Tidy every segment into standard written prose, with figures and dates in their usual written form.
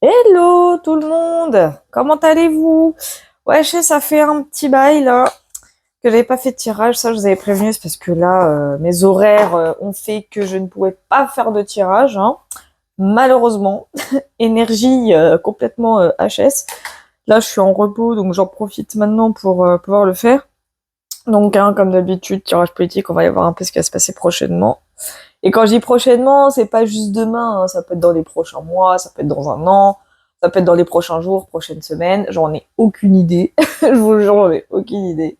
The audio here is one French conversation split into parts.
Hello tout le monde, comment allez-vous? Ouais, je sais, ça fait un petit bail là que j'avais pas fait de tirage, ça je vous avais prévenu, c'est parce que là mes horaires ont fait que je ne pouvais pas faire de tirage, hein. Malheureusement, énergie complètement HS. Là je suis en repos donc j'en profite maintenant pour pouvoir le faire. Donc hein, comme d'habitude, tirage politique, on va y voir un peu ce qui va se passer prochainement. Et quand je dis prochainement, c'est pas juste demain, hein, ça peut être dans les prochains mois, ça peut être dans un an, ça peut être dans les prochains jours, prochaines semaines, j'en ai aucune idée. Je vous le jure, j'en ai aucune idée.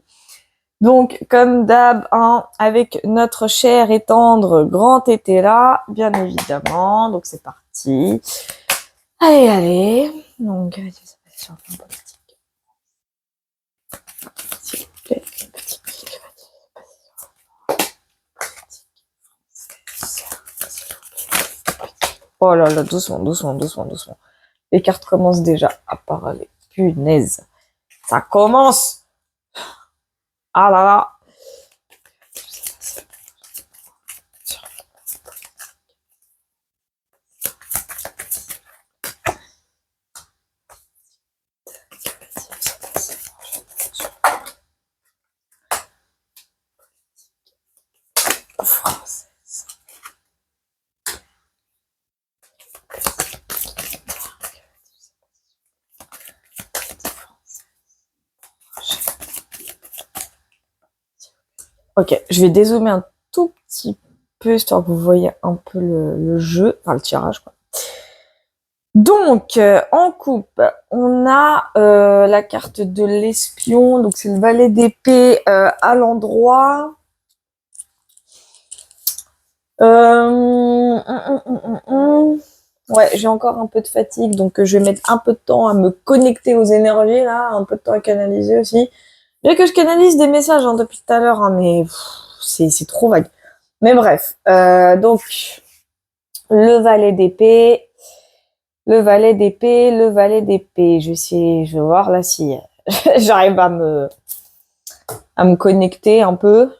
Donc, comme d'hab, hein, avec notre cher et tendre grand été là, bien évidemment. Donc c'est parti. Allez, allez. Donc, sur le plan politique. S'il vous plaît, petit pied. Oh là là, doucement, doucement, doucement, doucement. Les cartes commencent déjà à parler. Punaise. Ça commence. Ah là là. Française. Ok, je vais dézoomer un tout petit peu, histoire que vous voyez un peu le jeu, enfin le tirage, quoi. Donc, en coupe, on a la carte de l'espion, donc c'est le valet d'épée à l'endroit. Ouais, j'ai encore un peu de fatigue, donc je vais mettre un peu de temps à me connecter aux énergies, là, un peu de temps à canaliser aussi. Bien que je canalise des messages hein, depuis tout à l'heure, hein, mais c'est trop vague. Mais bref, donc le valet d'épée, le valet d'épée, le valet d'épée. Je vais voir là si j'arrive à me connecter un peu.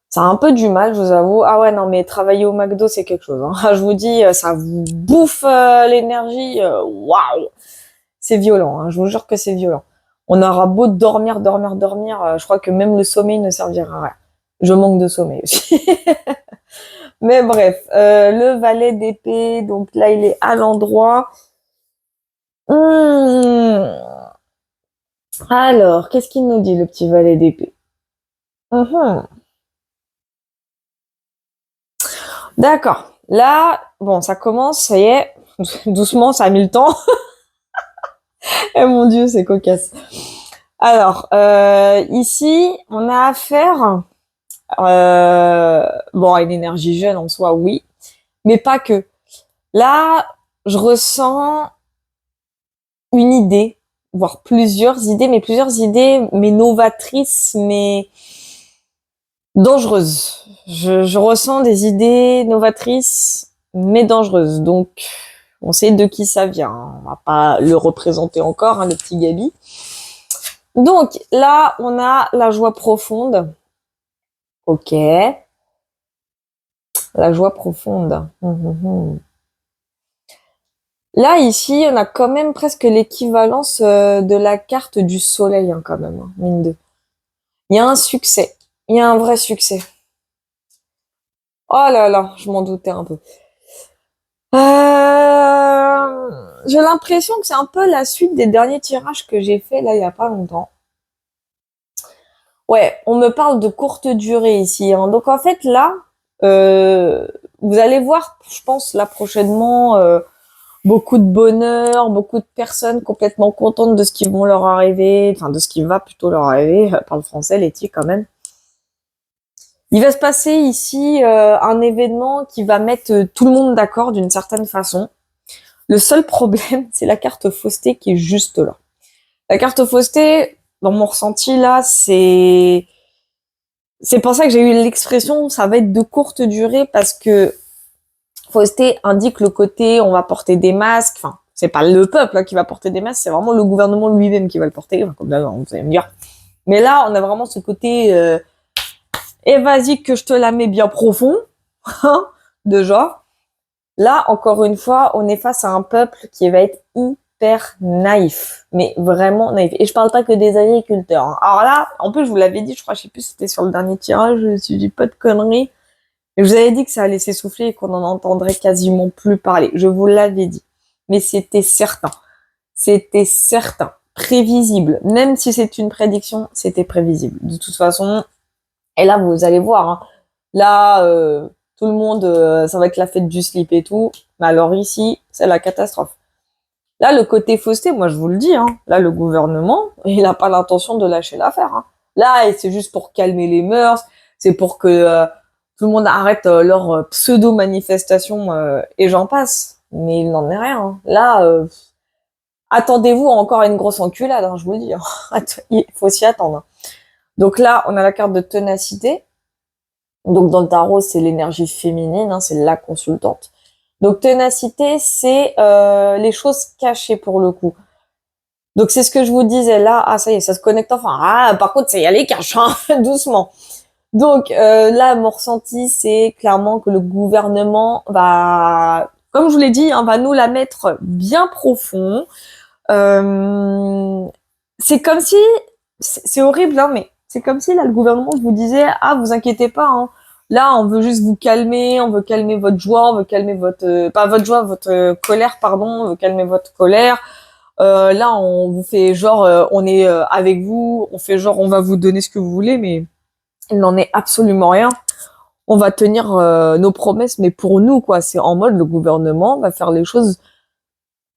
Ça a un peu du mal, je vous avoue. Ah ouais, non, mais travailler au McDo, c'est quelque chose. Hein. Je vous dis, ça vous bouffe l'énergie. Waouh, c'est violent. Hein. Je vous jure que c'est violent. On aura beau dormir, dormir, dormir. Je crois que même le sommeil ne servira à rien. Je manque de sommeil aussi. Mais bref, le valet d'épée, donc là, il est à l'endroit. Alors, qu'est-ce qu'il nous dit, le petit valet d'épée? D'accord. Là, bon, ça commence, ça y est. Doucement, ça a mis le temps. Eh mon Dieu, c'est cocasse. Alors, ici, on a affaire, bon, à une énergie jeune en soi, oui, mais pas que. Là, je ressens une idée, voire plusieurs idées, mais novatrices, mais dangereuses. Je ressens des idées novatrices, mais dangereuses. Donc, on sait de qui ça vient. Hein. On va pas le représenter encore, hein, le petit Gabi. Donc, là, on a la joie profonde. Ok. La joie profonde. Là, ici, on a quand même presque l'équivalence de la carte du soleil, hein, quand même, hein, mine de. Il y a un succès. Il y a un vrai succès. Oh là là, je m'en doutais un peu. J'ai l'impression que c'est un peu la suite des derniers tirages que j'ai fait là il y a pas longtemps. Ouais, on me parle de courte durée ici. Hein. Donc en fait là, euh, vous allez voir, je pense là prochainement, beaucoup de bonheur, beaucoup de personnes complètement contentes de ce qui vont leur arriver, enfin de ce qui va plutôt leur arriver. Parle français, Letty quand même. Il va se passer ici un événement qui va mettre tout le monde d'accord d'une certaine façon. Le seul problème, c'est la carte fausseté qui est juste là. La carte fausseté, dans mon ressenti là, c'est pour ça que j'ai eu l'expression ça va être de courte durée parce que fausseté indique le côté on va porter des masques, enfin c'est pas le peuple là, qui va porter des masques, c'est vraiment le gouvernement lui-même qui va le porter, enfin, comme d'hab, vous allez me dire. Mais là, on a vraiment ce côté et vas-y que je te la mets bien profond, de genre. Là, encore une fois, on est face à un peuple qui va être hyper naïf, mais vraiment naïf. Et je parle pas que des agriculteurs, hein. Alors là, en plus, je vous l'avais dit, je crois, je sais plus si c'était sur le dernier tirage, je me suis dit pas de conneries. Et je vous avais dit que ça allait s'essouffler et qu'on en entendrait quasiment plus parler. Je vous l'avais dit. Mais c'était certain. C'était certain. Prévisible. Même si c'est une prédiction, c'était prévisible. De toute façon, et là, vous allez voir, hein. Là, tout le monde, ça va être la fête du slip et tout. Mais alors ici, c'est la catastrophe. Là, le côté fausseté, moi je vous le dis, hein, là le gouvernement, il n'a pas l'intention de lâcher l'affaire, hein. Là, c'est juste pour calmer les mœurs, c'est pour que tout le monde arrête leur pseudo-manifestation et j'en passe. Mais il n'en est rien, hein. Là, attendez-vous encore à une grosse enculade, hein, je vous le dis, hein. Il faut s'y attendre, hein. Donc là, on a la carte de ténacité. Donc dans le tarot, c'est l'énergie féminine, hein, c'est la consultante. Donc ténacité, c'est les choses cachées pour le coup. Donc c'est ce que je vous disais là. Ah ça y est, ça se connecte enfin. Ah par contre, c'est y aller cache, hein, doucement. Donc là, mon ressenti, c'est clairement que le gouvernement va, comme je vous l'ai dit, hein, va nous la mettre bien profond. C'est comme si, c'est horrible, hein, mais c'est comme si là le gouvernement vous disait, ah vous inquiétez pas, hein, là on veut juste vous calmer, on veut calmer votre joie, on veut calmer votre, pas votre joie, votre colère, pardon, on veut calmer votre colère. Là on vous fait genre, on est avec vous, on fait genre on va vous donner ce que vous voulez, mais il n'en est absolument rien. On va tenir nos promesses, mais pour nous quoi, c'est en mode le gouvernement va faire les choses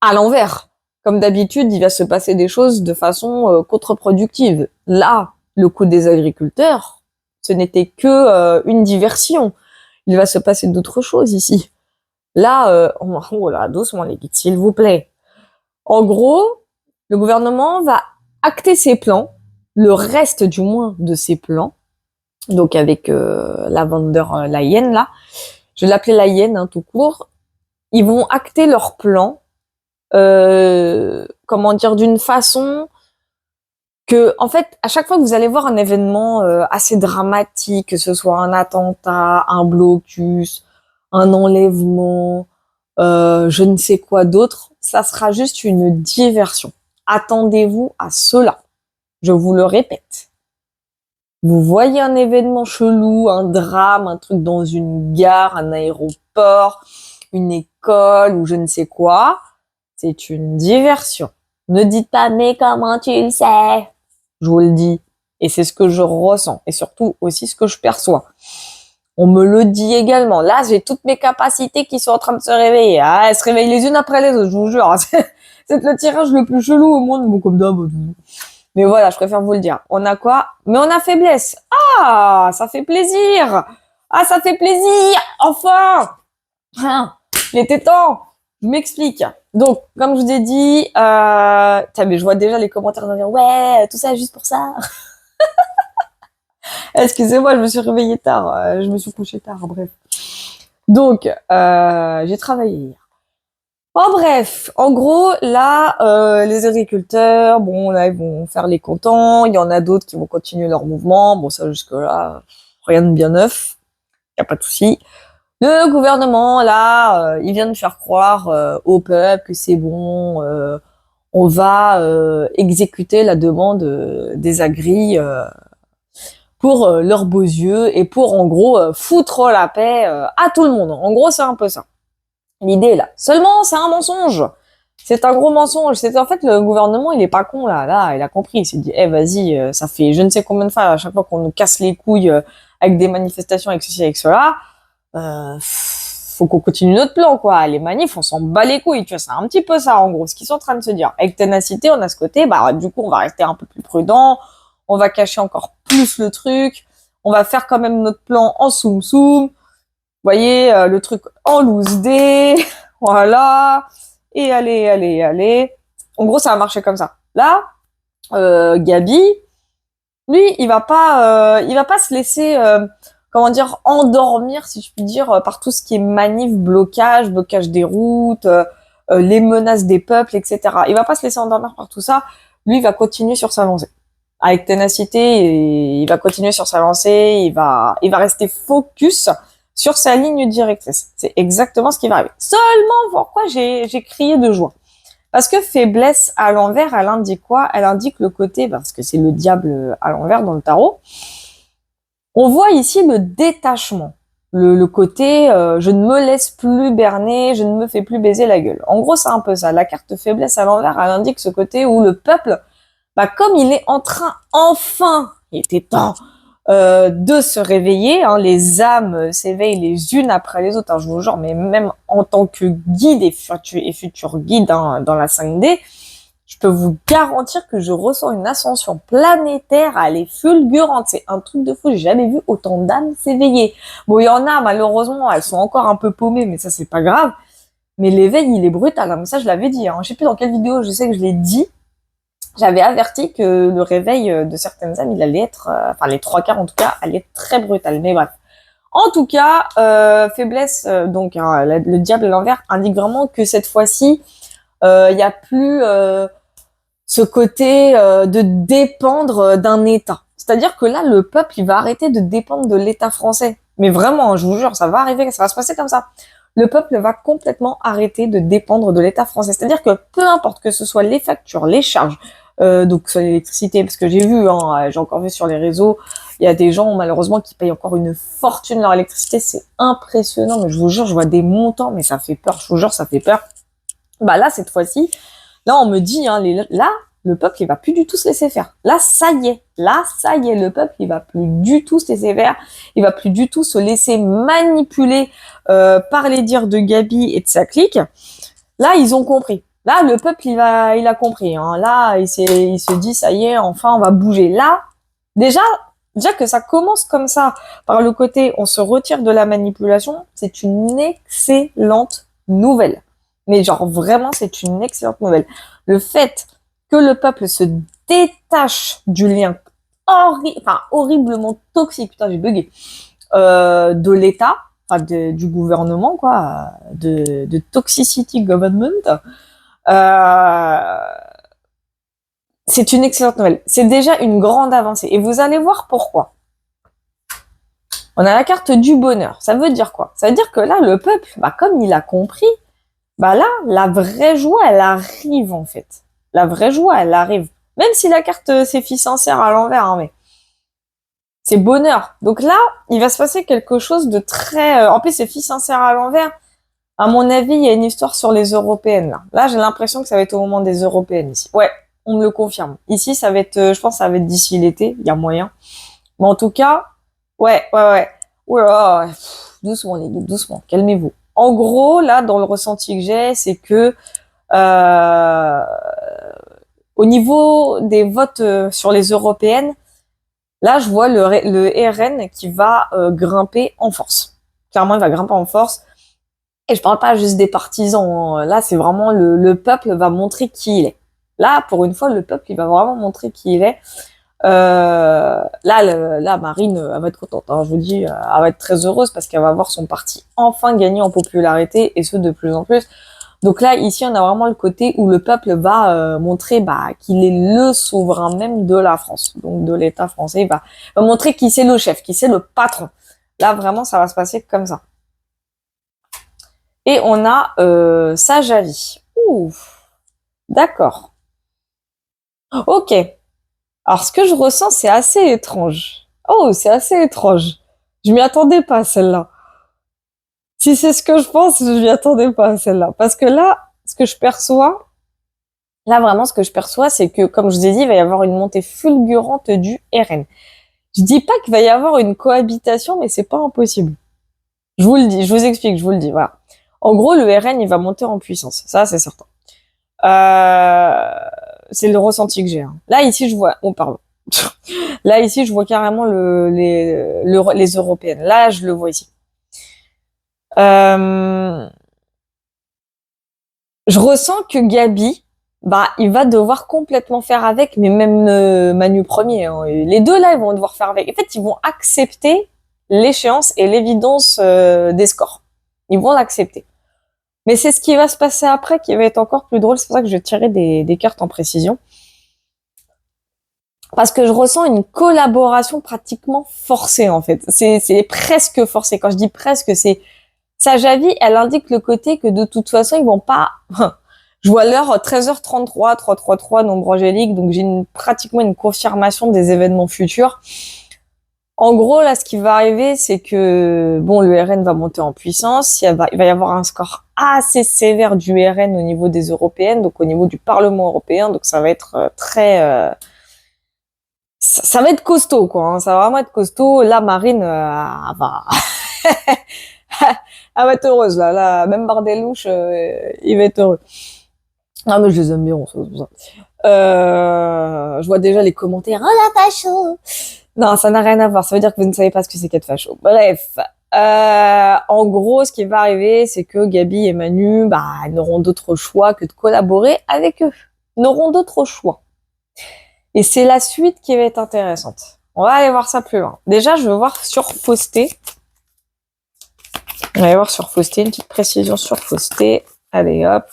à l'envers. Comme d'habitude, il va se passer des choses de façon contre-productive. Là, le coup des agriculteurs, ce n'était que une diversion. Il va se passer d'autres choses ici. Là, oh là, doucement les guides, s'il vous plaît. En gros, le gouvernement va acter ses plans, le reste du moins de ses plans, donc avec la von der Leyen là, je vais l'appeler Leyen hein, tout court, ils vont acter leurs plans comment dire, d'une façon que, en fait, à chaque fois que vous allez voir un événement assez dramatique, que ce soit un attentat, un blocus, un enlèvement, je ne sais quoi d'autre, ça sera juste une diversion. Attendez-vous à cela. Je vous le répète. Vous voyez un événement chelou, un drame, un truc dans une gare, un aéroport, une école ou je ne sais quoi, c'est une diversion. Ne dites pas, mais comment tu le sais? Je vous le dis. Et c'est ce que je ressens. Et surtout aussi ce que je perçois. On me le dit également. Là, j'ai toutes mes capacités qui sont en train de se réveiller. Ah, elles se réveillent les unes après les autres, je vous jure. C'est le tirage le plus chelou au monde. Bon, comme d'hab. Mais voilà, je préfère vous le dire. On a quoi? Mais on a faiblesse. Ah, ça fait plaisir. Ah, ça fait plaisir. Enfin. Il était temps. Je m'explique. Donc, comme je vous ai dit, mais je vois déjà les commentaires de dire ouais, tout ça juste pour ça. Excusez-moi, je me suis réveillée tard, je me suis couchée tard, bref. Donc, j'ai travaillé hier. En bref, en gros, là, les agriculteurs, bon, là, ils vont faire les contents. Il y en a d'autres qui vont continuer leur mouvement. Bon, ça, jusque-là, rien de bien neuf. Y a pas de souci. Le gouvernement, là, il vient de faire croire au peuple que c'est bon, on va exécuter la demande des agris pour leurs beaux yeux et pour, en gros, foutre la paix à tout le monde. En gros, c'est un peu ça. L'idée, là. Seulement, c'est un mensonge. C'est un gros mensonge. C'est en fait, le gouvernement, il est pas con, là. Là, il a compris. Il s'est dit, vas-y, ça fait je ne sais combien de fois, à chaque fois qu'on nous casse les couilles avec des manifestations, avec ceci, avec cela, faut qu'on continue notre plan, quoi. Les manifs, on s'en bat les couilles, tu vois. C'est un petit peu ça, en gros, ce qu'ils sont en train de se dire. Avec ténacité, on a ce côté, du coup, on va rester un peu plus prudent, on va cacher encore plus le truc, on va faire quand même notre plan en soum-soum. Vous voyez, le truc en loose day, voilà. Et allez. En gros, ça va marcher comme ça. Là, Gabi, lui, il va pas se laisser, comment dire, endormir, si je puis dire, par tout ce qui est manif, blocage des routes, les menaces des peuples, etc. Il va pas se laisser endormir par tout ça. Lui, il va continuer sur sa lancée. Avec ténacité, il va continuer sur sa lancée, il va rester focus sur sa ligne directrice. C'est exactement ce qui va arriver. Seulement, pourquoi j'ai crié de joie? Parce que faiblesse à l'envers, elle indique quoi? Elle indique le côté, parce que c'est le diable à l'envers dans le tarot. On voit ici le détachement. Le côté, je ne me laisse plus berner, je ne me fais plus baiser la gueule. En gros, c'est un peu ça. La carte faiblesse à l'envers, elle indique ce côté où le peuple, bah, comme il est en train, enfin, il était temps, de se réveiller, hein, les âmes s'éveillent les unes après les autres, hein, je vous jure, mais même en tant que guide et futur guide, hein, dans la 5D, je peux vous garantir que je ressens une ascension planétaire, elle est fulgurante, c'est un truc de fou, j'ai jamais vu autant d'âmes s'éveiller. Bon, il y en a, malheureusement, elles sont encore un peu paumées, mais ça c'est pas grave, mais l'éveil, il est brutal, hein, mais ça je l'avais dit, hein. Je sais plus dans quelle vidéo, je sais que je l'ai dit, j'avais averti que le réveil de certaines âmes, il allait être, enfin les trois quarts en tout cas, allait être très brutal. Mais bref. En tout cas, faiblesse, donc hein, le diable à l'envers indique vraiment que cette fois-ci, il n'y a plus ce côté de dépendre d'un État. C'est-à-dire que là, le peuple, il va arrêter de dépendre de l'État français. Mais vraiment, je vous jure, ça va arriver, ça va se passer comme ça. Le peuple va complètement arrêter de dépendre de l'État français. C'est-à-dire que peu importe que ce soit les factures, les charges, donc sur l'électricité, parce que j'ai vu, hein, j'ai encore vu sur les réseaux, il y a des gens malheureusement qui payent encore une fortune leur électricité, c'est impressionnant, mais je vous jure, je vois des montants, mais ça fait peur, je vous jure, ça fait peur. Bah là, cette fois-ci, là on me dit, hein, là, le peuple il va plus du tout se laisser faire. Là, ça y est, le peuple il va plus du tout se laisser faire, il va plus du tout se laisser manipuler par les dires de Gabi et de sa clique. Là, ils ont compris. Là, le peuple, il a compris. Hein. Là, il se dit, ça y est, enfin, on va bouger. Là, déjà que ça commence comme ça, par le côté, on se retire de la manipulation, c'est une excellente nouvelle. Mais genre, vraiment, c'est une excellente nouvelle. Le fait que le peuple se détache du lien horriblement toxique, putain, j'ai bugué, de l'État, enfin, du gouvernement, quoi, de toxicity government, c'est une excellente nouvelle. C'est déjà une grande avancée. Et vous allez voir pourquoi. On a la carte du bonheur. Ça veut dire quoi? Ça veut dire que là, le peuple, bah, comme il a compris, bah là, la vraie joie, elle arrive, en fait. La vraie joie, elle arrive. Même si la carte c'est fille sincère à l'envers, hein, mais c'est bonheur. Donc là, il va se passer quelque chose de très... En plus, c'est fille sincère à l'envers. À mon avis, il y a une histoire sur les européennes, là. Là, j'ai l'impression que ça va être au moment des européennes, ici. Ouais, on me le confirme. Ici, ça va être... je pense que ça va être d'ici l'été. Il y a moyen. Mais en tout cas, ouais. Ouh là là, doucement, les gars, doucement. Calmez-vous. En gros, là, dans le ressenti que j'ai, c'est que... au niveau des votes sur les européennes, là, je vois le RN qui va grimper en force. Clairement, il va grimper en force. Et je parle pas juste des partisans. Hein. Là, c'est vraiment le peuple va montrer qui il est. Là, pour une fois, le peuple, il va vraiment montrer qui il est. Là, Marine, elle va être contente. Hein, je vous dis, elle va être très heureuse parce qu'elle va voir son parti enfin gagner en popularité et ce de plus en plus. Donc là, ici, on a vraiment le côté où le peuple va montrer qu'il est le souverain même de la France, donc de l'État français. Il va montrer qui c'est le chef, qui c'est le patron. Là, vraiment, ça va se passer comme ça. Et on a Sage Avis. Ouh, d'accord. Ok. Alors, ce que je ressens, c'est assez étrange. Oh, c'est assez étrange. Je m'y attendais pas à celle-là. Si c'est ce que je pense, je m'y attendais pas à celle-là. Parce que là, ce que je perçois, là vraiment, ce que je perçois, c'est que, comme je vous ai dit, il va y avoir une montée fulgurante du RN. Je dis pas qu'il va y avoir une cohabitation, mais c'est pas impossible. Je vous le dis, je vous explique, je vous le dis, voilà. En gros, le RN, il va monter en puissance. Ça, c'est certain. C'est le ressenti que j'ai. Hein. Là, ici, je vois... Oh, pardon. Là, ici, je vois carrément les européennes. Là, je le vois ici. Je ressens que Gabi, il va devoir complètement faire avec, mais même Manu Premier. Hein. Les deux, là, ils vont devoir faire avec. En fait, ils vont accepter l'échéance et l'évidence des scores. Ils vont l'accepter. Mais c'est ce qui va se passer après qui va être encore plus drôle. C'est pour ça que je vais tirer des cartes en précision. Parce que je ressens une collaboration pratiquement forcée, en fait. C'est presque forcé. Quand je dis presque, c'est sa Javi, elle indique le côté que de toute façon, ils vont pas. Je vois l'heure 13h33, 333, nombre angélique, donc j'ai pratiquement une confirmation des événements futurs. En gros, là, ce qui va arriver, c'est que bon, le RN va monter en puissance. Il va y avoir un score assez sévère du RN au niveau des européennes, donc au niveau du Parlement européen. Donc ça va être très, ça va être costaud, quoi. Hein, ça va vraiment être costaud. La Marine, elle va, elle va être heureuse là. Même Bardelouche, il va être heureux. Ah mais je les aime bien, c'est pour ça. Je vois déjà les commentaires. Oh la facho. Non, ça n'a rien à voir. Ça veut dire que vous ne savez pas ce que c'est qu'être facho. Bref, en gros, ce qui va arriver, c'est que Gabi et Manu, n'auront d'autre choix que de collaborer avec eux. N'auront d'autre choix. Et c'est la suite qui va être intéressante. On va aller voir ça plus loin. Déjà, je veux voir sur Fausté. On va aller voir sur Fausté, une petite précision sur Fausté. Allez, hop.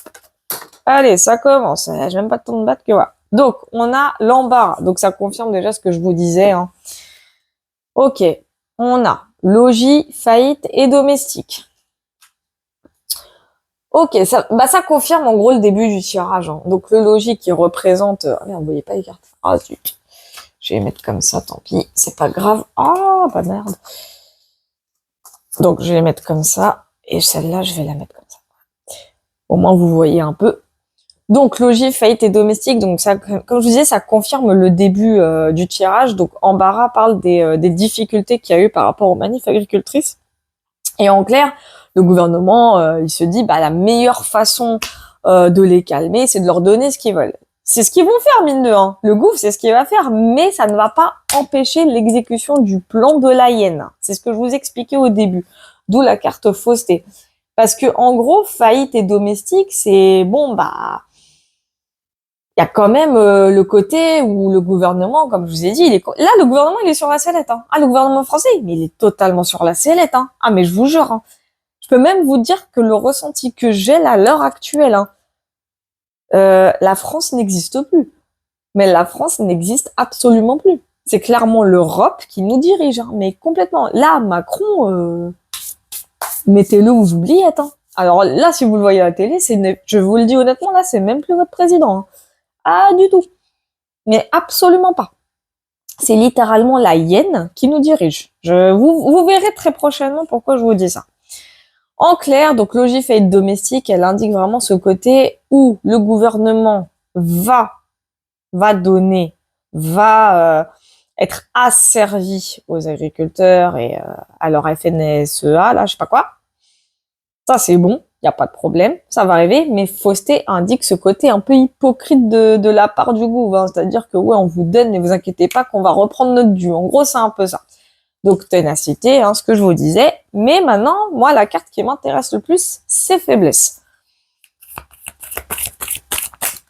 Allez, ça commence. J'ai même pas de temps de battre que voilà. Donc, on a l'embarras. Donc, ça confirme déjà ce que je vous disais. Hein. Ok. On a logis, faillite et domestique. Ok, ça confirme en gros le début du tirage. Hein. Donc, le logis qui représente... Ah merde, vous voyez pas les cartes. Ah zut. Je vais les mettre comme ça, tant pis. C'est pas grave. Ah, pas de merde. Donc, je vais les mettre comme ça. Et celle-là, je vais la mettre comme ça. Au moins, vous voyez un peu. Donc, logis, faillite et domestique. Donc, ça, comme je vous disais, ça confirme le début du tirage. Donc, Embarras parle des difficultés qu'il y a eu par rapport aux manifs agricultrices. Et en clair, le gouvernement, il se dit, la meilleure façon de les calmer, c'est de leur donner ce qu'ils veulent. C'est ce qu'ils vont faire, mine de rien. Le gouffre, c'est ce qu'il va faire, mais ça ne va pas empêcher l'exécution du plan de la hyène. C'est ce que je vous expliquais au début. D'où la carte fausseté. Parce que, en gros, faillite et domestique, c'est bon, il y a quand même le côté où le gouvernement, comme je vous ai dit, là, le gouvernement, il est sur la sellette. Hein. Ah, le gouvernement français, mais il est totalement sur la sellette. Hein. Ah, mais je vous jure. Hein. Je peux même vous dire que le ressenti que j'ai à l'heure actuelle, la France n'existe plus. Mais la France n'existe absolument plus. C'est clairement l'Europe qui nous dirige, hein, mais complètement. Là, Macron, mettez-le aux oubliettes. Hein. Alors là, si vous le voyez à la télé, je vous le dis honnêtement, là, c'est même plus votre président. Hein. Ah, du tout. Mais absolument pas. C'est littéralement la hyène qui nous dirige. Vous verrez très prochainement pourquoi je vous dis ça. En clair, donc logis, faillite domestique, elle indique vraiment ce côté où le gouvernement va donner, va être asservi aux agriculteurs et à leur FNSEA, là, je sais pas quoi. Ça, c'est bon. Il n'y a pas de problème, ça va arriver, mais fausseté indique ce côté un peu hypocrite de la part du gouvernement, hein, c'est-à-dire que ouais, on vous donne, mais vous inquiétez pas qu'on va reprendre notre dû. En gros, c'est un peu ça. Donc ténacité, hein, ce que je vous disais. Mais maintenant, moi, la carte qui m'intéresse le plus, c'est faiblesse.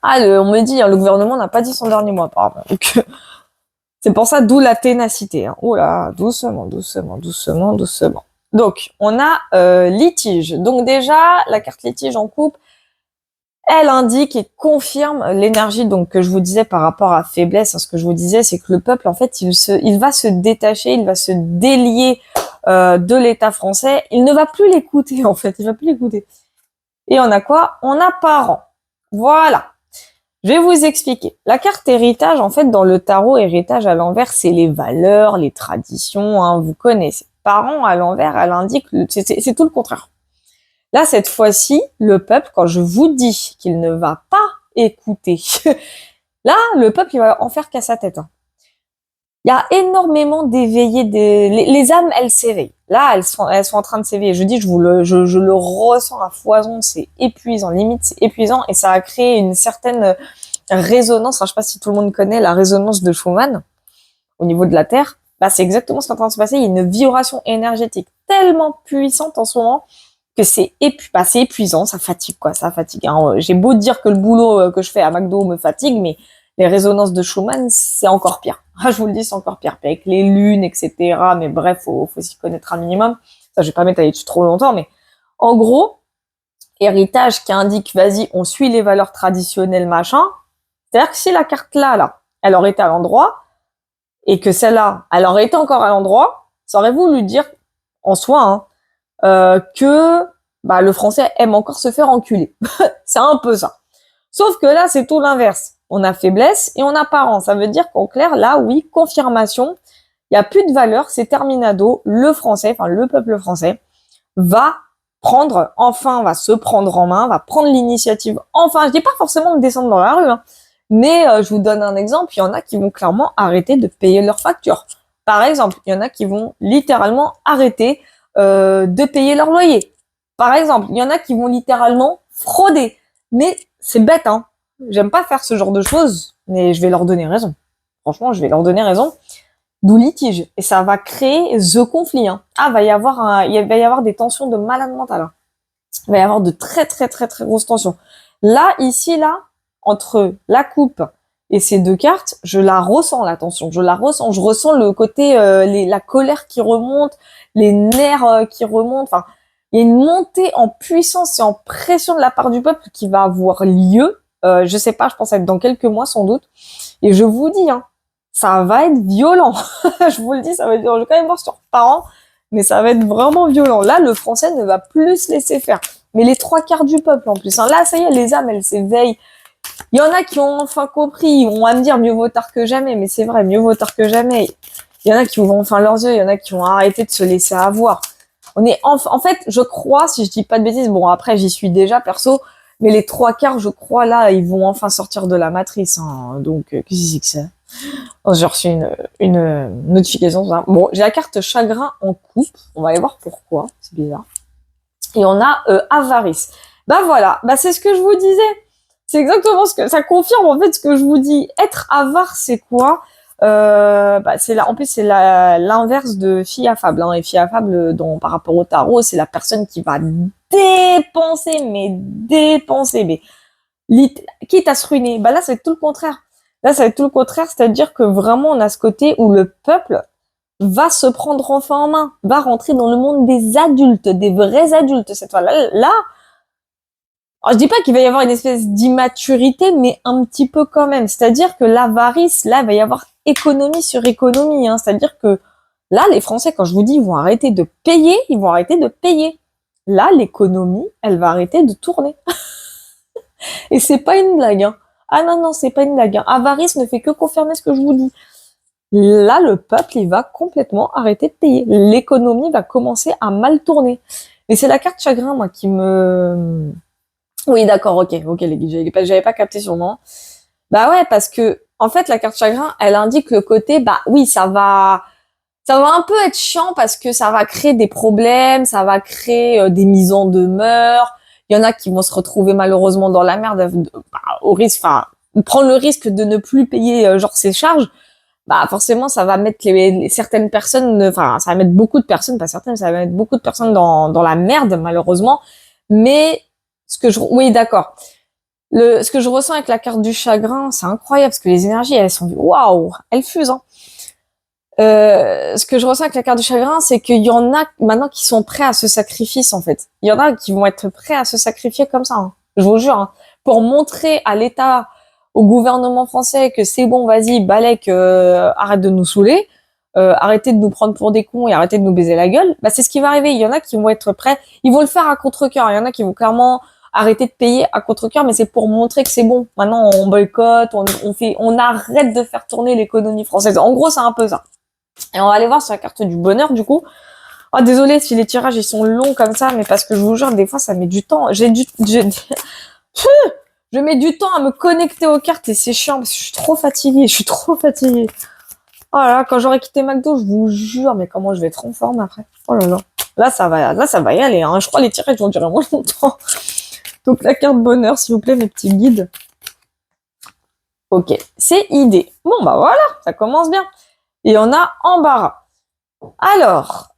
Ah, on me dit, hein, le gouvernement n'a pas dit son dernier mot, apparemment. Donc, c'est pour ça, d'où la ténacité. Hein. Oh là, doucement, doucement, doucement, doucement. Donc, on a litige. Donc déjà, la carte litige en couple, elle indique et confirme l'énergie donc que je vous disais par rapport à faiblesse. Hein, ce que je vous disais, c'est que le peuple, en fait, il va se détacher, il va se délier de l'État français. Il ne va plus l'écouter, en fait. Il va plus l'écouter. Et on a quoi? On a parents. Voilà. Je vais vous expliquer. La carte héritage, en fait, dans le tarot, héritage à l'envers, c'est les valeurs, les traditions, hein, vous connaissez. Parents à l'envers, elle indique, c'est tout le contraire. Là, cette fois-ci, le peuple, quand je vous dis qu'il ne va pas écouter, là, le peuple, il va en faire qu'à sa tête. Hein. Il y a énormément d'éveillés, les âmes, elles s'éveillent. Là, elles sont en train de s'éveiller. Je dis, je le ressens à foison, c'est épuisant, limite, c'est épuisant, et ça a créé une certaine résonance. Enfin, je sais pas si tout le monde connaît la résonance de Schumann au niveau de la Terre. C'est exactement ce qui est en train de se passer. Il y a une vibration énergétique tellement puissante en ce moment que c'est épuisant, ça fatigue quoi, ça fatigue. Hein. J'ai beau dire que le boulot que je fais à McDo me fatigue, mais les résonances de Schumann, c'est encore pire. Je vous le dis, c'est encore pire. Puis avec les lunes, etc. Mais bref, faut s'y connaître un minimum. Ça, je vais pas m'étaler dessus trop longtemps, mais en gros, héritage qui indique, vas-y, on suit les valeurs traditionnelles, machin. C'est-à-dire que si la carte là, elle aurait été à l'endroit, et que celle-là, elle aurait été encore à l'endroit, ça aurait voulu dire, en soi, hein, que bah, le français aime encore se faire enculer. C'est un peu ça. Sauf que là, c'est tout l'inverse. On a faiblesse et on a parent. Ça veut dire qu'en clair, là, oui, confirmation, il n'y a plus de valeur, c'est terminado. Le français, enfin le peuple français, va prendre, enfin, va se prendre en main, va prendre l'initiative. Enfin, je dis pas forcément de descendre dans la rue, hein, mais je vous donne un exemple. Il y en a qui vont clairement arrêter de payer leurs factures. Par exemple, il y en a qui vont littéralement arrêter de payer leur loyer. Par exemple, il y en a qui vont littéralement frauder. Mais c'est bête, hein. J'aime pas faire ce genre de choses, mais je vais leur donner raison. Franchement, je vais leur donner raison. D'où litige. Et ça va créer the conflit, hein. Ah, il va y avoir des tensions de malade mental, hein. Il va y avoir de très, très, très, très grosses tensions. Là, ici, là, entre la coupe et ces deux cartes, je la ressens, la tension. Je la ressens. Je ressens le côté, la colère qui remonte, les nerfs qui remontent. Enfin, il y a une montée en puissance et en pression de la part du peuple qui va avoir lieu. Je sais pas, je pense être dans quelques mois sans doute. Et je vous dis, hein, ça va être violent. Je vous le dis, ça va être violent. Je vais quand même voir sur parents, mais ça va être vraiment violent. Là, le français ne va plus se laisser faire. Mais les trois quarts du peuple en plus. Hein. Là, ça y est, les âmes, elles s'éveillent. Il y en a qui ont enfin compris. On va me dire mieux vaut tard que jamais, mais c'est vrai, mieux vaut tard que jamais. Il y en a qui ouvrent enfin leurs yeux, il y en a qui ont arrêté de se laisser avoir. On est en fait, je crois, si je dis pas de bêtises, bon après j'y suis déjà perso, mais les trois quarts, je crois là, ils vont enfin sortir de la matrice. Hein. Donc qu'est-ce que c'est? Oh, j'ai reçu une notification. Ça. Bon, j'ai la carte chagrin en coupe. On va aller voir pourquoi. C'est bizarre. Et on a avarice. Bah voilà, bah c'est ce que je vous disais. C'est exactement ce que ça confirme en fait ce que je vous dis. Être avare, c'est quoi? Bah c'est là. En plus, c'est l'inverse de fille affable. Hein. Et fille affable, par rapport au tarot, c'est la personne qui va dépenser, mais quitte à se ruiner. Bah là, c'est tout le contraire. Là, ça va être tout le contraire, c'est-à-dire que vraiment, on a ce côté où le peuple va se prendre enfin en main, va rentrer dans le monde des adultes, des vrais adultes cette fois-là. Là, alors, je dis pas qu'il va y avoir une espèce d'immaturité, mais un petit peu quand même. C'est-à-dire que l'avarice, là, il va y avoir économie sur économie. Hein. C'est-à-dire que là, les Français, quand je vous dis, ils vont arrêter de payer, ils vont arrêter de payer. Là, l'économie, elle va arrêter de tourner. Et c'est pas une blague. Hein. Ah non, non, c'est pas une blague. Hein. Avarice ne fait que confirmer ce que je vous dis. Là, le peuple, il va complètement arrêter de payer. L'économie va commencer à mal tourner. Et c'est la carte chagrin, moi, qui me... Oui, d'accord, ok, les guides, j'avais pas capté sûrement. Bah ouais, parce que, en fait, la carte chagrin, elle indique le côté, bah oui, ça va un peu être chiant parce que ça va créer des problèmes, ça va créer des mises en demeure. Il y en a qui vont se retrouver malheureusement dans la merde, bah, au risque, enfin, prendre le risque de ne plus payer genre ses charges. Bah forcément, ça va mettre certaines personnes, enfin, ça va mettre beaucoup de personnes, pas certaines, ça va mettre beaucoup de personnes dans la merde malheureusement. Mais oui, d'accord. Ce que je ressens avec la carte du chagrin, c'est incroyable parce que les énergies, elles sont, waouh, elles fusent. Hein. Ce que je ressens avec la carte du chagrin, c'est qu'il y en a maintenant qui sont prêts à ce sacrifice, en fait. Il y en a qui vont être prêts à se sacrifier comme ça, hein. Je vous jure, hein, pour montrer à l'État, au gouvernement français que c'est bon, vas-y, Balek, arrête de nous saouler, arrêtez de nous prendre pour des cons et arrêtez de nous baiser la gueule. Bah, c'est ce qui va arriver. Il y en a qui vont être prêts, ils vont le faire à contre-cœur. Il y en a qui vont clairement arrêter de payer à contre-cœur, mais c'est pour montrer que c'est bon. Maintenant, on boycotte, on arrête de faire tourner l'économie française. En gros, c'est un peu ça. Et on va aller voir sur la carte du bonheur, du coup. Oh, désolé si les tirages, ils sont longs comme ça, mais parce que je vous jure, des fois, ça met du temps. Je mets du temps à me connecter aux cartes et c'est chiant parce que je suis trop fatiguée. Oh là là, quand j'aurai quitté McDo, je vous jure, mais comment je vais être en forme après. Oh là là. Là, ça va y aller, hein. Je crois que les tirages vont durer moins longtemps. Donc, la carte bonheur, s'il vous plaît, mes petits guides. Ok, c'est idée. Bon, bah voilà, ça commence bien. Et on a embarras. Alors,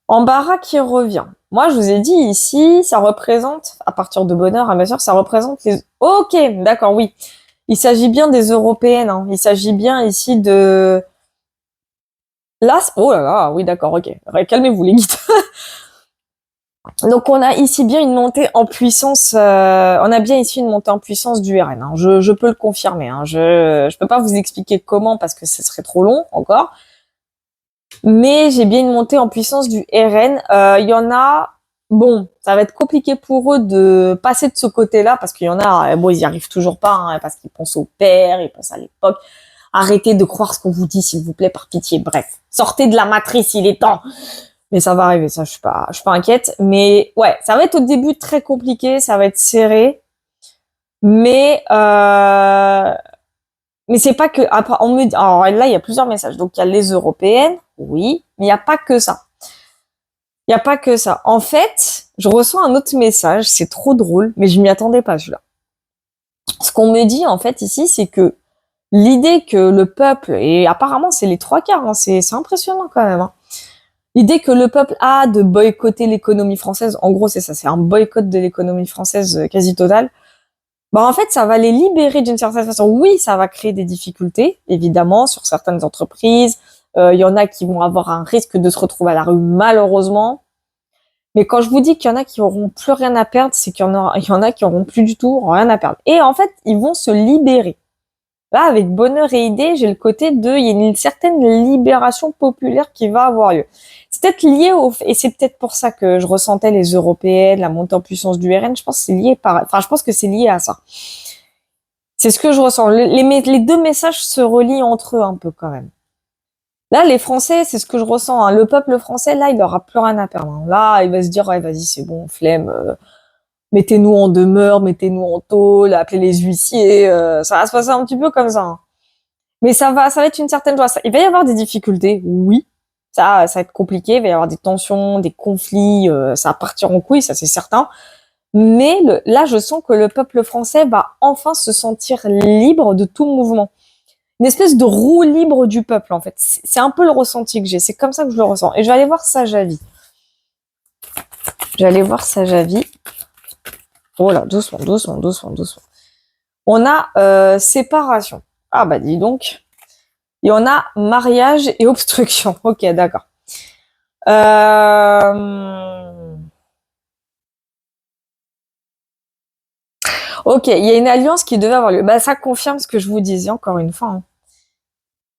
embarras qui revient. Moi, je vous ai dit ici, ça représente, à partir de bonheur à ma soeur, ça représente les... Ok, d'accord, oui. Il s'agit bien des européennes. Hein. Il s'agit bien ici de... Là, oh là là, oui, d'accord, ok. Calmez-vous, les guides. Donc on a ici bien une montée en puissance, on a bien ici une montée en puissance du RN, hein. Je peux le confirmer, hein. Je peux pas vous expliquer comment parce que ce serait trop long encore, mais j'ai bien une montée en puissance du RN. Il y en a, bon, ça va être compliqué pour eux de passer de ce côté-là parce qu'il y en a, bon, ils y arrivent toujours pas, hein, parce qu'ils pensent au père, ils pensent à l'époque. Arrêtez de croire ce qu'on vous dit, s'il vous plaît, par pitié. Bref, sortez de la matrice, il est temps. Mais ça va arriver, ça, je suis pas inquiète. Mais ouais, ça va être au début très compliqué, ça va être serré. Mais mais c'est pas que après on me dit. Alors là, il y a plusieurs messages. Donc il y a les européennes, oui, mais il y a pas que ça. Il y a pas que ça. En fait, je reçois un autre message, c'est trop drôle, mais je m'y attendais pas celui-là. Ce qu'on me dit en fait ici, c'est que l'idée que le peuple, et apparemment c'est les trois quarts, hein, c'est impressionnant quand même, hein. L'idée que le peuple a de boycotter l'économie française, en gros c'est ça, c'est un boycott de l'économie française quasi total. Bah en fait ça va les libérer d'une certaine façon. Oui, ça va créer des difficultés, évidemment, sur certaines entreprises. Il y en a qui vont avoir un risque de se retrouver à la rue malheureusement. Mais quand je vous dis qu'il y en a qui auront plus rien à perdre, c'est il y en a qui auront plus du tout rien à perdre. Et en fait, ils vont se libérer. Là, avec bonheur et idée, j'ai le côté de, il y a une certaine libération populaire qui va avoir lieu. C'est peut-être lié et c'est peut-être pour ça que je ressentais les européennes, la montée en puissance du RN. Je pense que c'est lié je pense que c'est lié à ça. C'est ce que je ressens. Les deux messages se relient entre eux un peu quand même. Là, les Français, c'est ce que je ressens, hein. Le peuple français, là, il aura plus rien à perdre, hein. Là, il va se dire, ouais, vas-y, c'est bon, flemme. Mettez-nous en demeure, mettez-nous en tôle, appelez les huissiers. Ça va se passer un petit peu comme ça, hein. Mais ça va être une certaine joie. Il va y avoir des difficultés, oui. Ça va être compliqué. Il va y avoir des tensions, des conflits. Ça va partir en couille, ça c'est certain. Mais là, je sens que le peuple français va enfin se sentir libre de tout mouvement. Une espèce de roue libre du peuple, en fait. C'est un peu le ressenti que j'ai. C'est comme ça que je le ressens. Et je vais aller voir Sajavi. Je vais aller voir Sajavi. Oh là, doucement, doucement, doucement, doucement. On a séparation. Ah bah dis donc. Et on a mariage et obstruction. Ok, d'accord. Ok, il y a une alliance qui devait avoir lieu. Bah, ça confirme ce que je vous disais encore une fois, hein.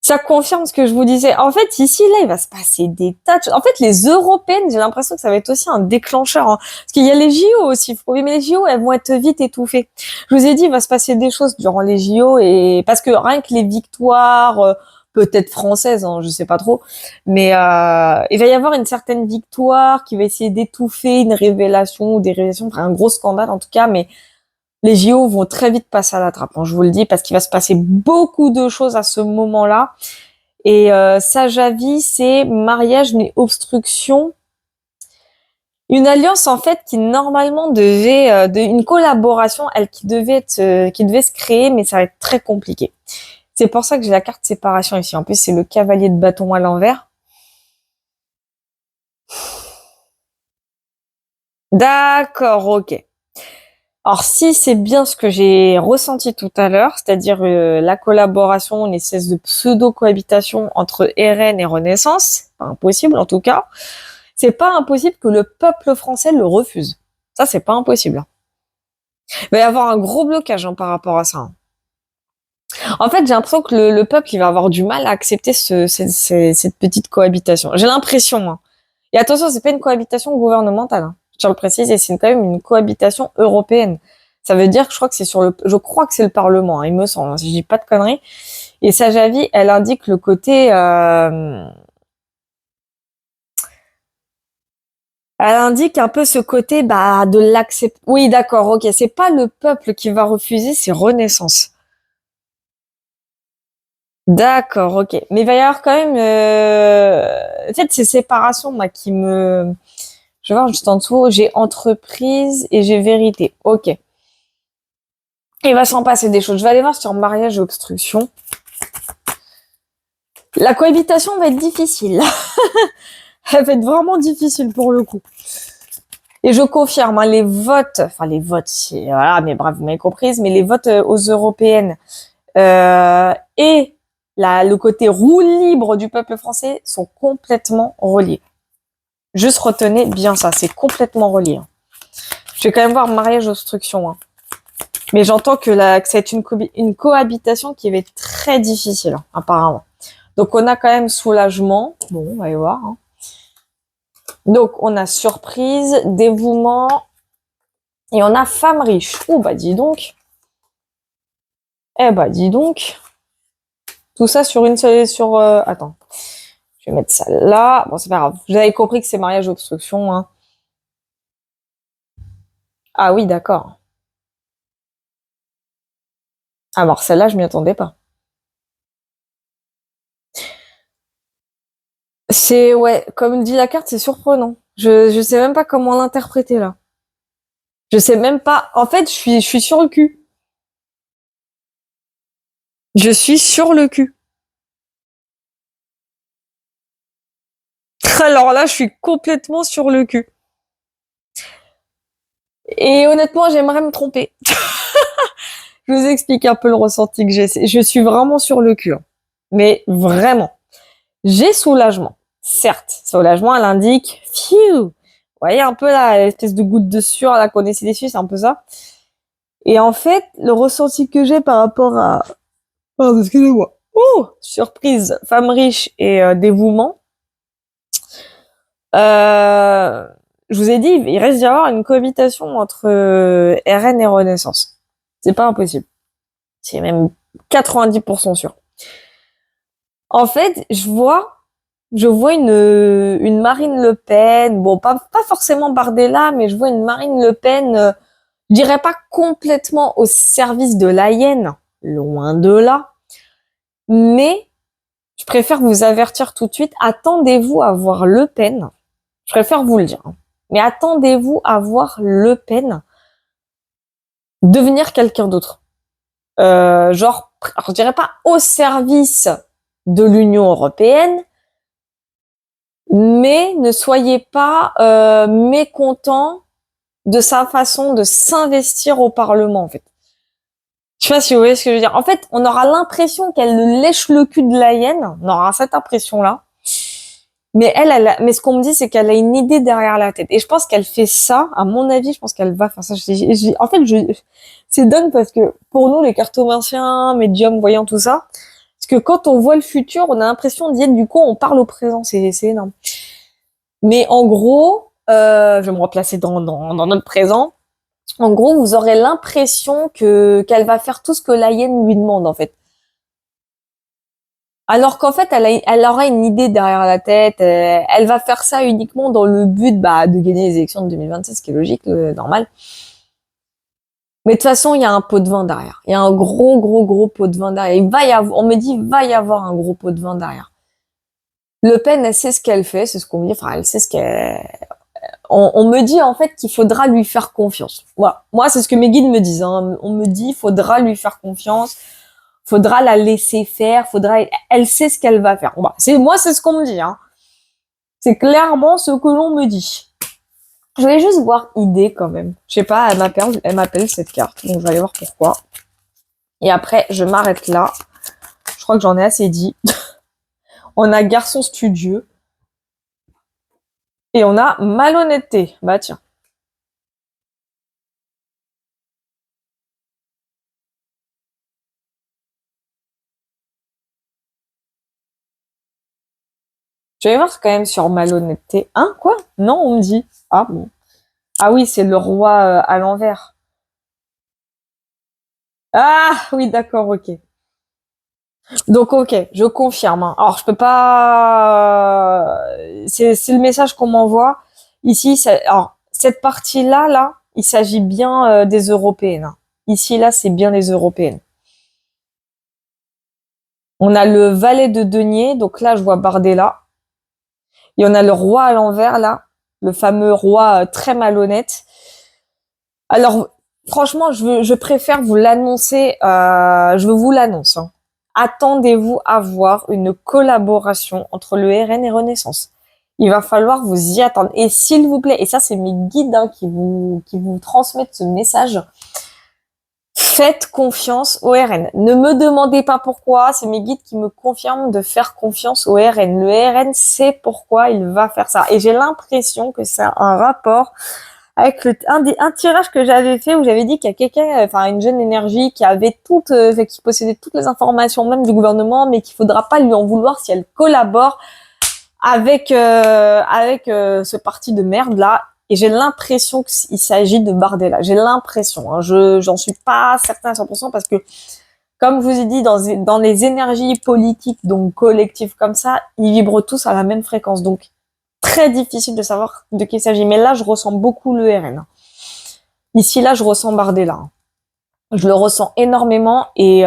Ça confirme ce que je vous disais. En fait, ici, là, il va se passer des tas de choses. En fait, les européennes, j'ai l'impression que ça va être aussi un déclencheur, hein. Parce qu'il y a les JO aussi. Mais les JO, elles vont être vite étouffées. Je vous ai dit, il va se passer des choses durant les JO et parce que rien que les victoires, peut-être françaises, hein, je sais pas trop, mais il va y avoir une certaine victoire qui va essayer d'étouffer une révélation ou des révélations, enfin un gros scandale en tout cas, mais les JO vont très vite passer à la trappe, hein, je vous le dis, parce qu'il va se passer beaucoup de choses à ce moment-là. Et Sajavi, c'est mariage mais obstruction. Une alliance en fait qui normalement devait, une collaboration, elle qui devait se créer, mais ça va être très compliqué. C'est pour ça que j'ai la carte séparation ici. En plus, c'est le cavalier de bâton à l'envers. D'accord, ok. Alors si c'est bien ce que j'ai ressenti tout à l'heure, c'est-à-dire la collaboration, une espèce de pseudo-cohabitation entre RN et Renaissance, pas impossible en tout cas, c'est pas impossible que le peuple français le refuse. Ça, c'est pas impossible, hein. Il va y avoir un gros blocage, hein, par rapport à ça, hein. En fait, j'ai l'impression que le peuple, il va avoir du mal à accepter cette petite cohabitation. J'ai l'impression, hein. Et attention, c'est pas une cohabitation gouvernementale, hein. Je tiens à le préciser, c'est quand même une cohabitation européenne. Ça veut dire que je crois que c'est le Parlement, hein, il me semble, hein, si je dis pas de conneries. Et Sajavi, elle indique le côté, elle indique un peu ce côté, bah, de l'accept. Oui, d'accord, ok, c'est pas le peuple qui va refuser, c'est Renaissance. D'accord, ok. Mais il va y avoir quand même, en fait, ces séparations, moi, je vais voir juste en dessous, j'ai entreprise et j'ai vérité. Ok. Il va s'en passer des choses. Je vais aller voir sur mariage et obstruction. La cohabitation va être difficile. Elle va être vraiment difficile pour le coup. Et je confirme, hein, les votes, voilà, mais bref, vous m'avez comprise, mais les votes aux européennes et le côté roue libre du peuple français sont complètement reliés. Juste retenez bien ça, c'est complètement relié. Hein. Je vais quand même voir mariage obstruction. Hein. Mais j'entends que c'est une cohabitation qui va être très difficile, hein, apparemment. Donc, on a quand même soulagement. Bon, on va y voir. Hein. Donc, on a surprise, dévouement. Et on a femme riche. Oh, bah, dis donc. Eh, bah, dis donc. Tout ça sur une seule... Attends. Je vais mettre ça là. Bon, c'est pas grave. Vous avez compris que c'est mariage obstruction. Hein. Ah oui, d'accord. Alors, celle-là, je m'y attendais pas. C'est, ouais, comme dit la carte, c'est surprenant. Je sais même pas comment l'interpréter, là. Je sais même pas. En fait, je suis sur le cul. Je suis sur le cul. Alors là, je suis complètement sur le cul. Et honnêtement, j'aimerais me tromper. Je vous explique un peu le ressenti que j'ai. Je suis vraiment sur le cul. Hein. Mais vraiment. J'ai soulagement. Certes, soulagement, elle indique, phew. Vous voyez un peu là, l'espèce de goutte de sueur là qu'on essaie dessus, c'est un peu ça. Et en fait, le ressenti que j'ai par rapport à... Pardon, excusez-moi. Oh, surprise, femme riche et dévouement. Euh, je vous ai dit, il reste d'y avoir une cohabitation entre RN et Renaissance. C'est pas impossible. C'est même 90% sûr. En fait, je vois une Marine Le Pen, bon, pas forcément Bardella, mais je vois une Marine Le Pen, je dirais pas complètement au service de la hyène, loin de là, mais je préfère vous avertir tout de suite, attendez-vous à voir Le Pen, je préfère vous le dire, hein, mais attendez-vous à voir Le Pen devenir quelqu'un d'autre. Genre, alors, je dirais pas au service de l'Union européenne, mais ne soyez pas mécontents de sa façon de s'investir au Parlement, en fait. Je sais pas si vous voyez ce que je veux dire. En fait, on aura l'impression qu'elle lèche le cul de la hyène. On aura cette impression-là. Mais mais ce qu'on me dit, c'est qu'elle a une idée derrière la tête. Et je pense qu'elle fait ça, à mon avis, je pense qu'elle va faire ça. En fait, c'est dingue parce que pour nous, les cartomanciens, médiums, voyants, tout ça, parce que quand on voit le futur, on a l'impression d'y être, du coup, on parle au présent. C'est énorme. Mais en gros, je vais me replacer dans notre présent. En gros, vous aurez l'impression qu'elle va faire tout ce que la hyène lui demande, en fait. Alors qu'en fait, elle aura une idée derrière la tête. Elle va faire ça uniquement dans le but de gagner les élections de 2026, ce qui est logique, normal. Mais de toute façon, il y a un pot de vin derrière. Il y a un gros pot de vin derrière. On me dit, il va y avoir un gros pot de vin derrière. Le Pen, elle sait ce qu'elle fait, c'est ce qu'on me dit. Enfin, elle sait ce qu'elle... On me dit en fait qu'il faudra lui faire confiance. Voilà. Moi, c'est ce que mes guides me disent. Hein. On me dit, il faudra lui faire confiance. Faudra la laisser faire, elle sait ce qu'elle va faire. Bah, c'est ce qu'on me dit, hein. C'est clairement ce que l'on me dit. Je vais juste voir idée quand même. Je sais pas, elle m'appelle cette carte, donc je vais aller voir pourquoi. Et après, je m'arrête là. Je crois que j'en ai assez dit. On a garçon studieux. Et on a malhonnêteté. Bah tiens. Je vais voir quand même sur malhonnêteté. Hein, quoi? Non, on me dit. Ah bon. Ah oui, c'est le roi à l'envers. Ah oui, d'accord, ok. Donc ok, je confirme. Hein. Alors je peux pas. C'est le message qu'on m'envoie ici. Alors cette partie-là, il s'agit bien des européennes. Hein. Ici là, c'est bien les européennes. On a le valet de denier, donc là je vois Bardella. Et on a le roi à l'envers là, le fameux roi très malhonnête. Alors franchement, je préfère vous l'annoncer. Je vous l'annonce. Hein. Attendez-vous à voir une collaboration entre le RN et Renaissance. Il va falloir vous y attendre. Et s'il vous plaît, et ça c'est mes guides hein, qui vous transmettent ce message, Faites confiance au RN. Ne me demandez pas pourquoi, c'est mes guides qui me confirment de faire confiance au RN. Le RN sait pourquoi il va faire ça. Et j'ai l'impression que c'est un rapport avec un tirage que j'avais fait où j'avais dit qu'il y a quelqu'un, enfin une jeune énergie qui avait qui possédait toutes les informations même du gouvernement, mais qu'il faudra pas lui en vouloir si elle collabore avec ce parti de merde là. Et j'ai l'impression qu'il s'agit de Bardella. J'ai l'impression. Hein. J'en suis pas certain à 100% parce que, comme je vous ai dit, dans les énergies politiques, donc collectives comme ça, ils vibrent tous à la même fréquence. Donc, très difficile de savoir de qui il s'agit. Mais là, je ressens beaucoup le RN. Ici, là, je ressens Bardella. Je le ressens énormément et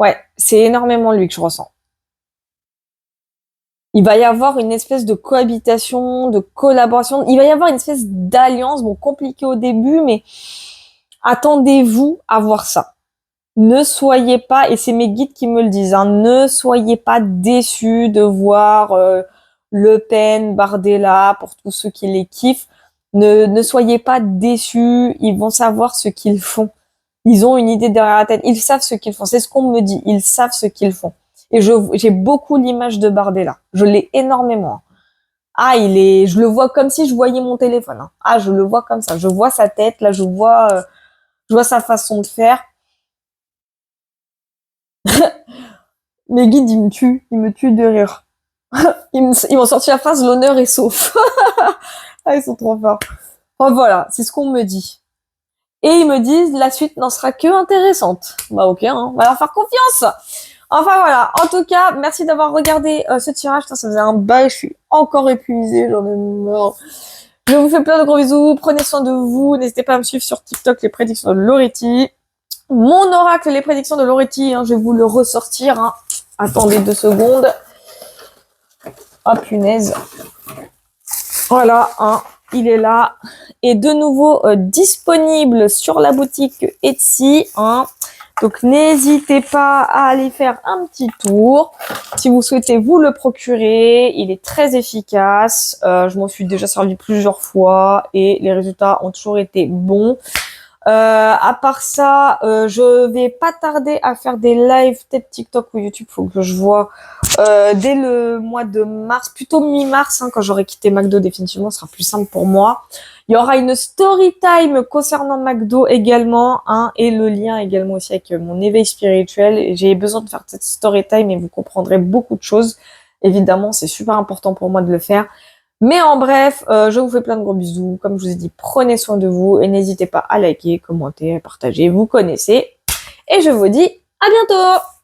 ouais, c'est énormément lui que je ressens. Il va y avoir une espèce de cohabitation, de collaboration. Il va y avoir une espèce d'alliance, bon, compliquée au début, mais attendez-vous à voir ça. Ne soyez pas, et c'est mes guides qui me le disent, hein, ne soyez pas déçus de voir Le Pen, Bardella, pour tous ceux qui les kiffent. Ne soyez pas déçus, ils vont savoir ce qu'ils font. Ils ont une idée derrière la tête, ils savent ce qu'ils font. C'est ce qu'on me dit, ils savent ce qu'ils font. Et j'ai beaucoup l'image de Bardella. Je l'ai énormément. Ah, je le vois comme si je voyais mon téléphone. Hein. Ah, je le vois comme ça. Je vois sa tête, là, je vois sa façon de faire. Mes guides, ils me tuent de rire. Ils m'ont sorti la phrase, l'honneur est sauf. Ah, ils sont trop forts. Enfin, voilà, c'est ce qu'on me dit. Et ils me disent, la suite n'en sera que intéressante. Bah, ok, hein, on va leur faire confiance. Enfin voilà, en tout cas, merci d'avoir regardé ce tirage. Ça faisait un bail, je suis encore épuisée, j'en ai marre. Je vous fais plein de gros bisous, prenez soin de vous. N'hésitez pas à me suivre sur TikTok, les prédictions de Loretti. Mon oracle, les prédictions de Loretti, hein, je vais vous le ressortir. Hein. Attendez 2 secondes. Oh punaise. Voilà, hein, il est là. Et de nouveau disponible sur la boutique Etsy. Hein. Donc, n'hésitez pas à aller faire un petit tour. Si vous souhaitez vous le procurer, il est très efficace. Je m'en suis déjà servi plusieurs fois et les résultats ont toujours été bons. À part ça, je vais pas tarder à faire des lives, peut-être TikTok ou YouTube, faut que je vois. Dès le mois de mars, plutôt mi-mars, hein, quand j'aurai quitté McDo définitivement, ce sera plus simple pour moi. Il y aura une story time concernant McDo également, hein, et le lien également aussi avec mon éveil spirituel. J'ai besoin de faire cette story time et vous comprendrez beaucoup de choses. Évidemment, c'est super important pour moi de le faire. Mais en bref, je vous fais plein de gros bisous. Comme je vous ai dit, prenez soin de vous et n'hésitez pas à liker, commenter, à partager. Vous connaissez. Et je vous dis à bientôt!